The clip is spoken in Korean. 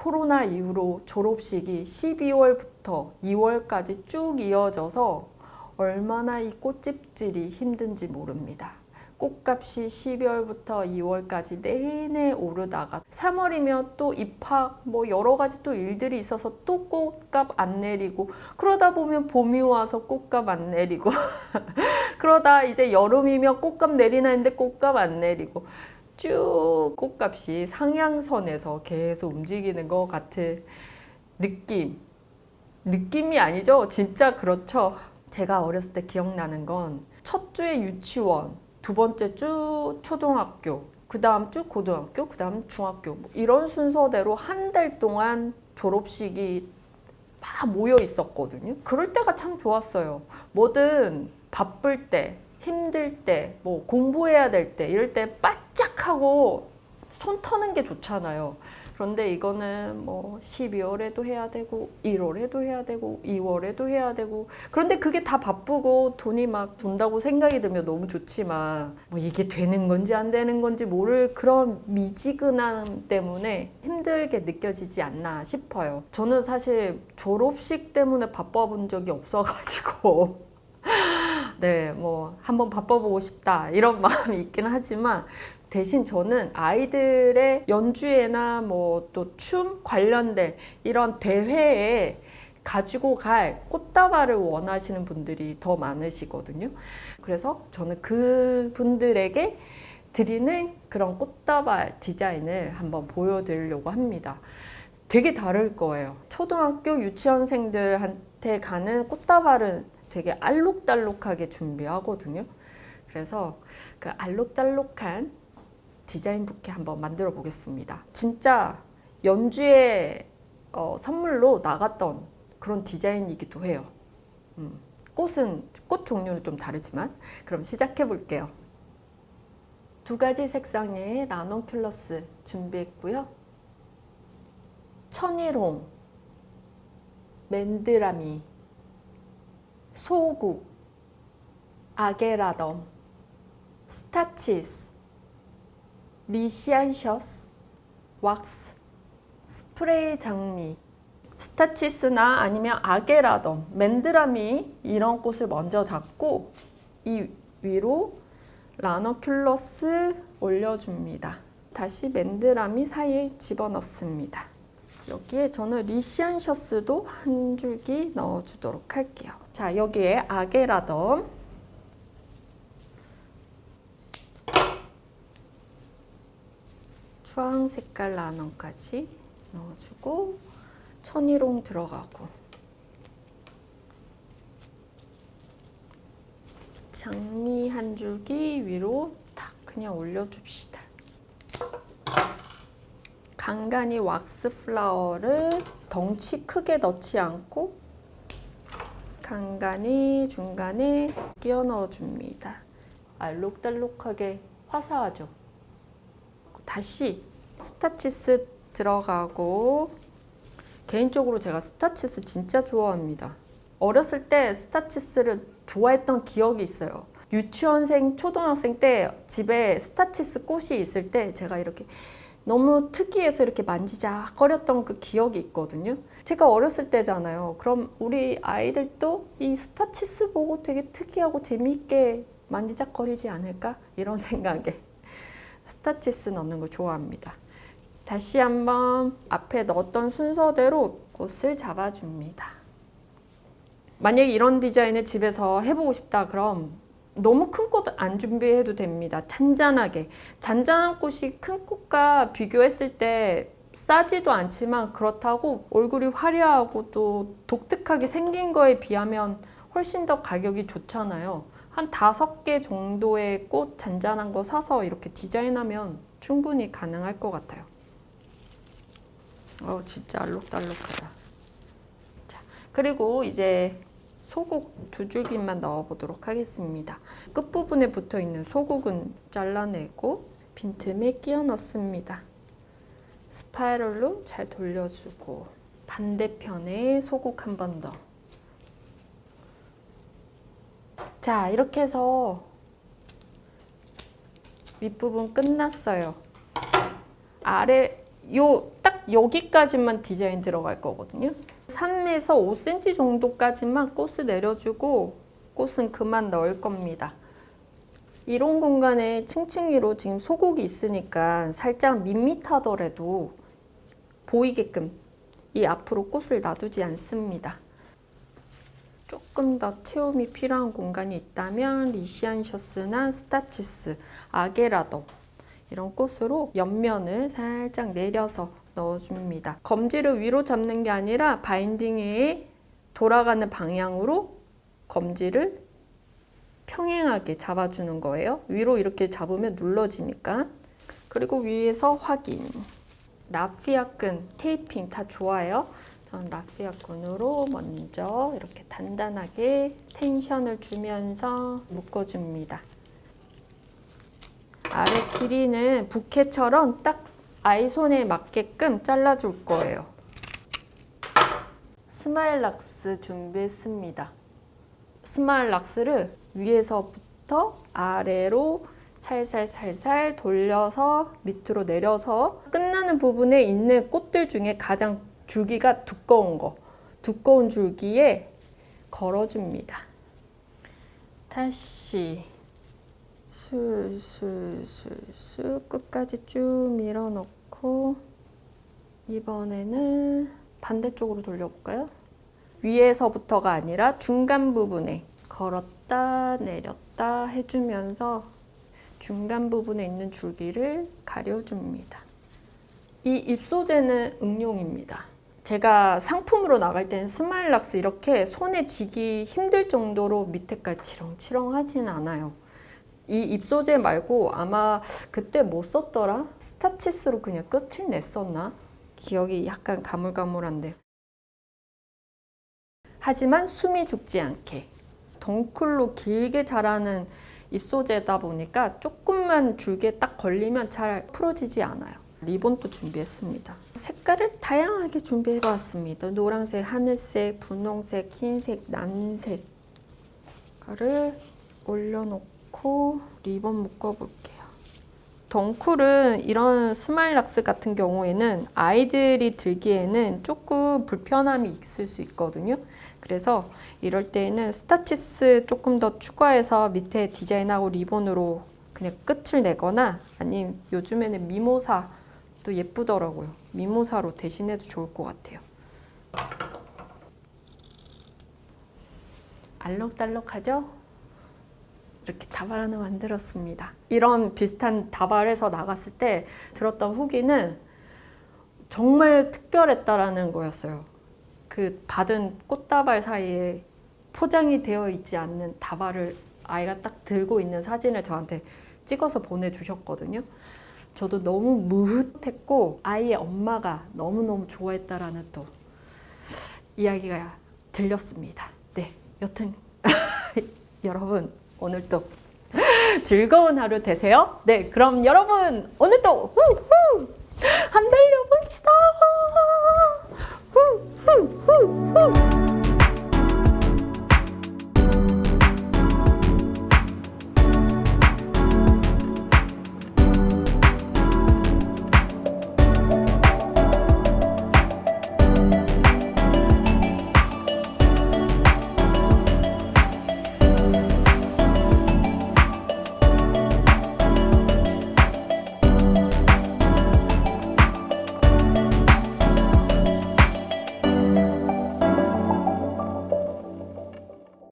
코로나 이후로 졸업식이 12월부터 2월까지 쭉 이어져서 얼마나 이 꽃집질이 힘든지 모릅니다. 꽃값이 12월부터 2월까지 내내 오르다가 3월이면 또 입학 뭐 여러 가지 또 일들이 있어서 또 꽃값 안 내리고, 그러다 보면 봄이 와서 꽃값 안 내리고 그러다 이제 여름이면 꽃값 내리나 했는데 꽃값 안 내리고, 쭉 꽃값이 상향선에서 계속 움직이는 것 같은 느낌이 아니죠. 진짜 그렇죠. 제가 어렸을 때 기억나는 건 첫 주에 유치원, 두 번째 주 초등학교, 그 다음 주 고등학교, 그 다음 중학교, 뭐 이런 순서대로 한 달 동안 졸업식이 막 모여 있었거든요. 그럴 때가 참 좋았어요. 뭐든 바쁠 때, 힘들 때, 뭐 공부해야 될 때, 이럴 때 바짝하고 손 터는 게 좋잖아요. 그런데 이거는 뭐 12월에도 해야 되고 1월에도 해야 되고 2월에도 해야 되고, 그런데 그게 다 바쁘고 돈이 막 돈다고 생각이 들면 너무 좋지만 뭐 이게 되는 건지 안 되는 건지 모를 그런 미지근함 때문에 힘들게 느껴지지 않나 싶어요. 저는 사실 졸업식 때문에 바빠본 적이 없어가지고 네, 뭐 한번 바빠보고 싶다 이런 마음이 있긴 하지만, 대신 저는 아이들의 연주회나 뭐 또 춤 관련된 이런 대회에 가지고 갈 꽃다발을 원하시는 분들이 더 많으시거든요. 그래서 저는 그 분들에게 드리는 그런 꽃다발 디자인을 한번 보여드리려고 합니다. 되게 다를 거예요. 초등학교 유치원생들한테 가는 꽃다발은 되게 알록달록하게 준비하거든요. 그래서 그 알록달록한 디자인 부케 한번 만들어 보겠습니다. 진짜 연주회 선물로 나갔던 그런 디자인이기도 해요. 꽃 종류는 좀 다르지만. 그럼 시작해 볼게요. 두 가지 색상의 라넌큘러스 준비했고요. 천일홍, 맨드라미, 소국, 아게라덤, 스타치스, 리시안셔스, 왁스, 스프레이 장미, 스타치스나 아니면 아게라덤, 맨드라미 이런 꽃을 먼저 잡고 이 위로 라넌큘러스 올려줍니다. 다시 맨드라미 사이에 집어넣습니다. 여기에 저는 리시안셔스도 한 줄기 넣어주도록 할게요. 자, 여기에 아게라덤, 주황 색깔 라넌까지 넣어주고, 천일홍 들어가고, 장미 한 줄기 위로 탁 그냥 올려줍시다. 간간히 왁스 플라워를 덩치 크게 넣지 않고 간간히 중간에 끼워 넣어줍니다. 알록달록하게 화사하죠. 다시 스타치스 들어가고, 개인적으로 제가 스타치스 진짜 좋아합니다. 어렸을 때 스타치스를 좋아했던 기억이 있어요. 유치원생, 초등학생 때 집에 스타치스 꽃이 있을 때 제가 이렇게 너무 특이해서 이렇게 만지작거렸던 그 기억이 있거든요. 제가 어렸을 때잖아요. 그럼 우리 아이들도 이 스타치스 보고 되게 특이하고 재미있게 만지작거리지 않을까? 이런 생각에 스타치스 넣는 거 좋아합니다. 다시 한번 앞에 넣었던 순서대로 꽃을 잡아줍니다. 만약에 이런 디자인을 집에서 해보고 싶다 그럼 너무 큰 꽃 안 준비해도 됩니다. 잔잔한 꽃이 큰 꽃과 비교했을 때 싸지도 않지만, 그렇다고 얼굴이 화려하고 또 독특하게 생긴 거에 비하면 훨씬 더 가격이 좋잖아요. 한 5개 정도의 꽃 잔잔한 거 사서 이렇게 디자인하면 충분히 가능할 것 같아요. 진짜 알록달록하다. 자, 그리고 이제 소국 2줄기만 넣어보도록 하겠습니다. 끝부분에 붙어있는 소국은 잘라내고 빈틈에 끼워 넣습니다. 스파이럴로 잘 돌려주고, 반대편에 소국 한 번 더. 자, 이렇게 해서 윗부분 끝났어요. 아래 요 딱 여기까지만 디자인 들어갈 거거든요. 3에서 5cm 정도까지만 꽃을 내려주고 꽃은 그만 넣을 겁니다. 이런 공간에 층층이로 지금 소국이 있으니까 살짝 밋밋하더라도 보이게끔 이 앞으로 꽃을 놔두지 않습니다. 조금 더 채움이 필요한 공간이 있다면 리시안셔스나 스타치스, 아게라덤 이런 꽃으로 옆면을 살짝 내려서 넣어줍니다. 검지를 위로 잡는 게 아니라 바인딩에 돌아가는 방향으로 검지를 평행하게 잡아주는 거예요. 위로 이렇게 잡으면 눌러지니까. 그리고 위에서 확인. 라피아 끈, 테이핑 다 좋아요. 전 라피아 끈으로 먼저 이렇게 단단하게 텐션을 주면서 묶어줍니다. 아래 길이는 부케처럼 딱 아이 손에 맞게끔 잘라줄 거예요. 스마일락스 준비했습니다. 스마일락스를 위에서부터 아래로 살살 돌려서 밑으로 내려서 끝나는 부분에 있는 꽃들 중에 가장 줄기가 두꺼운 줄기에 걸어줍니다. 다시 술술술술 끝까지 쭉 밀어넣고 이번에는 반대쪽으로 돌려볼까요? 위에서부터가 아니라 중간 부분에 걸었다 내렸다 해주면서 중간 부분에 있는 줄기를 가려줍니다. 이 잎소재는 응용입니다. 제가 상품으로 나갈 때는 스마일락스 이렇게 손에 쥐기 힘들 정도로 밑에까지 치렁치렁하지는 않아요. 이 잎소재 말고 아마 그때 뭐 썼더라? 스타치스로 그냥 끝을 냈었나? 기억이 약간 가물가물한데. 하지만 숨이 죽지 않게 덩쿨로 길게 자라는 잎소재다 보니까 조금만 줄기에 딱 걸리면 잘 풀어지지 않아요. 리본도 준비했습니다. 색깔을 다양하게 준비해봤습니다. 노란색, 하늘색, 분홍색, 흰색, 난색 를 올려놓고 리본 묶어볼게요. 덩쿨은 이런 스마일락스 같은 경우에는 아이들이 들기에는 조금 불편함이 있을 수 있거든요. 그래서 이럴 때는 스타치스 조금 더 추가해서 밑에 디자인하고 리본으로 그냥 끝을 내거나 아니면 요즘에는 미모사도 예쁘더라고요. 미모사로 대신해도 좋을 것 같아요. 알록달록하죠? 이렇게 다발 하나 만들었습니다. 이런 비슷한 다발에서 나갔을 때 들었던 후기는 정말 특별했다라는 거였어요. 그 받은 꽃다발 사이에 포장이 되어 있지 않는 다발을 아이가 딱 들고 있는 사진을 저한테 찍어서 보내주셨거든요. 저도 너무 무흐했고 아이의 엄마가 너무너무 좋아했다라는 또 이야기가 들렸습니다. 네, 여튼 여러분 오늘도 즐거운 하루 되세요. 네, 그럼 여러분 오늘도 한 달려봅시다.